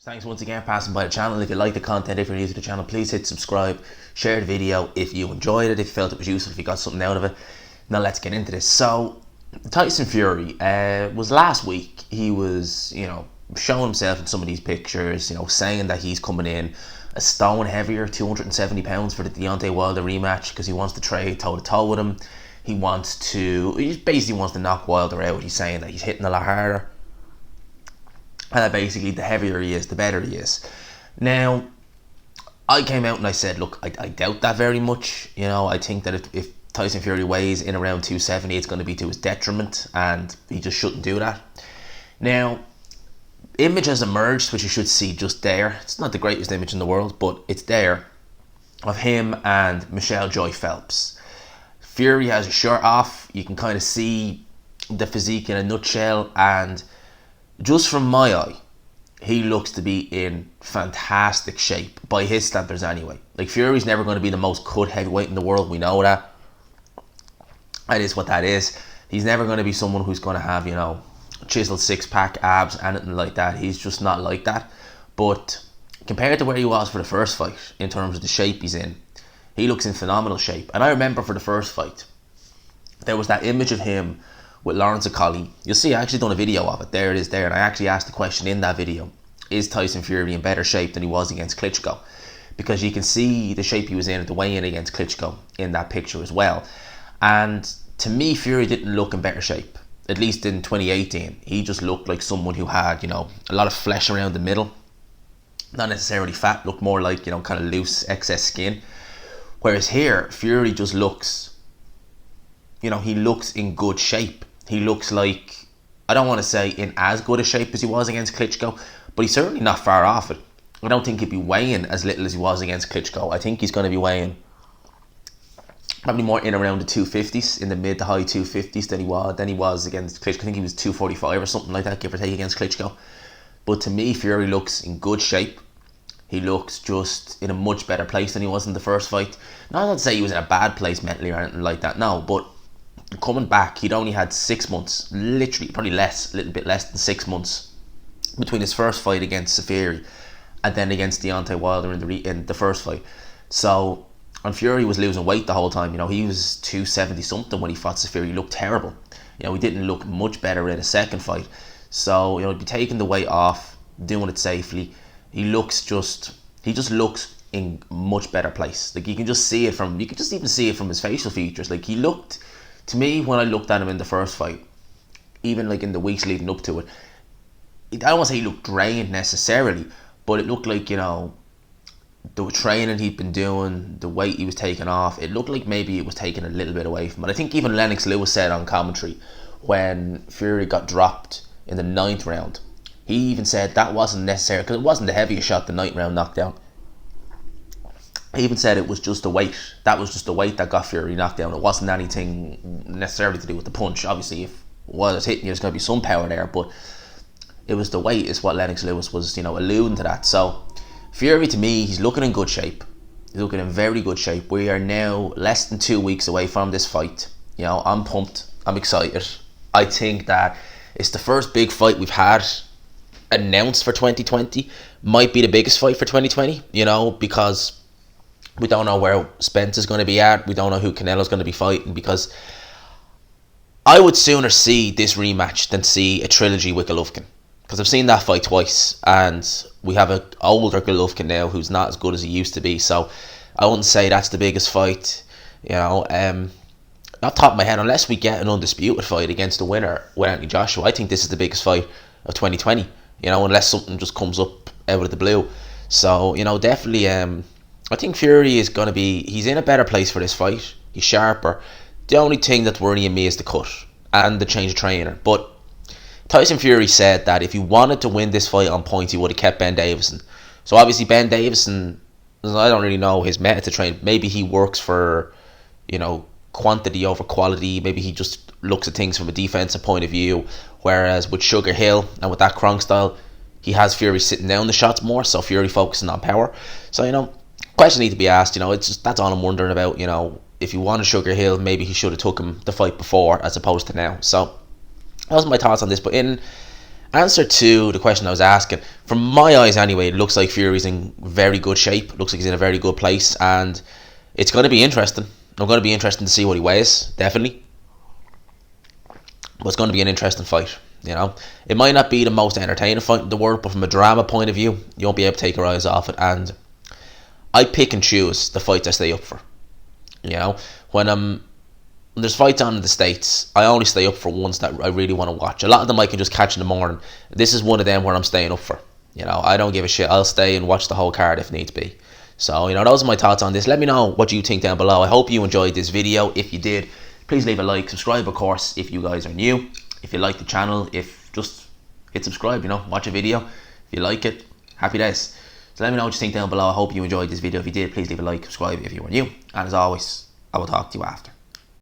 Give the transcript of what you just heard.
Thanks once again for passing by the channel. If you like the content, if you're new to the channel, please hit subscribe, share the video if you enjoyed it, if you felt it was useful, if you got something out of it. Now let's get into this. So Tyson Fury was last week. He was, showing himself in some of these pictures, saying that he's coming in a stone heavier, 270 pounds for the Deontay Wilder rematch because he wants to trade toe to toe with him. He basically wants to knock Wilder out. He's saying that he's hitting a lot harder. And basically, the heavier he is, the better he is. Now, I came out and I said, look, I doubt that very much. I think that if Tyson Fury weighs in around 270, it's going to be to his detriment, and he just shouldn't do that. Now, image has emerged, which you should see just there. It's not the greatest image in the world, but it's there, of him and Michelle Joy Phelps. Fury has his shirt off. You can kind of see the physique in a nutshell, and just from my eye, he looks to be in fantastic shape, by his standards anyway. Like, Fury's never going to be the most cut heavyweight in the world, we know that. That is what that is. He's never going to be someone who's going to have, chiseled six-pack, abs, anything like that. He's just not like that. But compared to where he was for the first fight, in terms of the shape he's in, he looks in phenomenal shape. And I remember for the first fight, there was that image of him with Lawrence Okolie. You'll see I actually done a video of it. There it is there. And I actually asked the question in that video, is Tyson Fury in better shape than he was against Klitschko? Because you can see the shape he was in at the weigh-in against Klitschko in that picture as well. And to me, Fury didn't look in better shape, at least in 2018. He just looked like someone who had, a lot of flesh around the middle. Not necessarily fat, looked more like, kind of loose, excess skin. Whereas here, Fury just looks, he looks in good shape. He looks like, I don't want to say in as good a shape as he was against Klitschko, but he's certainly not far off it. I don't think he'd be weighing as little as he was against Klitschko. I think he's going to be weighing probably more in around the 250s, in the mid to high 250s than he was against Klitschko. I think he was 245 or something like that, give or take, against Klitschko. But to me, Fury looks in good shape. He looks just in a much better place than he was in the first fight. Not to say he was in a bad place mentally or anything like that, no, but coming back, he'd only had 6 months, literally, probably less, a little bit less than 6 months, between his first fight against Fury and then against Deontay Wilder in the first fight. So, and Fury was losing weight the whole time. He was 270 something when he fought Fury. He looked terrible. He didn't look much better in a second fight. So, he'd be taking the weight off, doing it safely. He just looks in much better place. Like, you can just even see it from his facial features. Like, he looked, to me, when I looked at him in the first fight, even like in the weeks leading up to it, I don't want to say he looked drained necessarily, but it looked like, the training he'd been doing, the weight he was taking off, it looked like maybe it was taking a little bit away from it. I think even Lennox Lewis said on commentary when Fury got dropped in the 9th round, he even said that wasn't necessary, because it wasn't the heaviest shot, the 9th round knockdown. He even said it was just the weight. That was just the weight that got Fury knocked down. It wasn't anything necessarily to do with the punch. Obviously, if Wilder's hitting you, there's going to be some power there, but it was the weight is what Lennox Lewis was, alluding to that. So, Fury, to me, he's looking in good shape. He's looking in very good shape. We are now less than 2 weeks away from this fight. I'm pumped. I'm excited. I think that it's the first big fight we've had announced for 2020. Might be the biggest fight for 2020, because we don't know where Spence is going to be at. We don't know who Canelo's going to be fighting, because I would sooner see this rematch than see a trilogy with Golovkin. Because I've seen that fight twice, and we have an older Golovkin now who's not as good as he used to be. So I wouldn't say that's the biggest fight. Off the top of my head, unless we get an undisputed fight against the winner with Anthony Joshua, I think this is the biggest fight of 2020. Unless something just comes up out of the blue. So definitely, I think Fury is going to be, he's in a better place for this fight. He's sharper. The only thing that's worrying me is the cut and the change of trainer. But Tyson Fury said that if he wanted to win this fight on points, he would have kept Ben Davison. So obviously Ben Davison, I don't really know his method to train. Maybe he works for, quantity over quality. Maybe he just looks at things from a defensive point of view. Whereas with Sugar Hill and with that Kronk style, he has Fury sitting down the shots more. So Fury focusing on power. So, question need to be asked. It's just, that's all I'm wondering about. If he wanted Sugar Hill, maybe he should have took him the fight before as opposed to now. So those are my thoughts on this. But in answer to the question I was asking, from my eyes anyway, it looks like Fury's in very good shape. It looks like he's in a very good place, and it's going to be interesting. I'm going to be interested to see what he weighs, definitely. But it's going to be an interesting fight. You know, it might not be the most entertaining fight in the world, but from a drama point of view, you won't be able to take your eyes off it. And I pick and choose the fights I stay up for. You know, when there's fights on in the States, I only stay up for ones that I really want to watch. A lot of them I can just catch in the morning. This is one of them where I'm staying up for. You know, I don't give a shit. I'll stay and watch the whole card if needs be. So, you know, those are my thoughts on this. Let me know what you think down below. I hope you enjoyed this video. If you did, please leave a like. Subscribe, of course, if you guys are new. If you like the channel, just hit subscribe, you know, watch a video. If you like it, happy days. So let me know what you think down below. I hope you enjoyed this video. If you did, please leave a like, subscribe if you were new. And as always, I will talk to you after.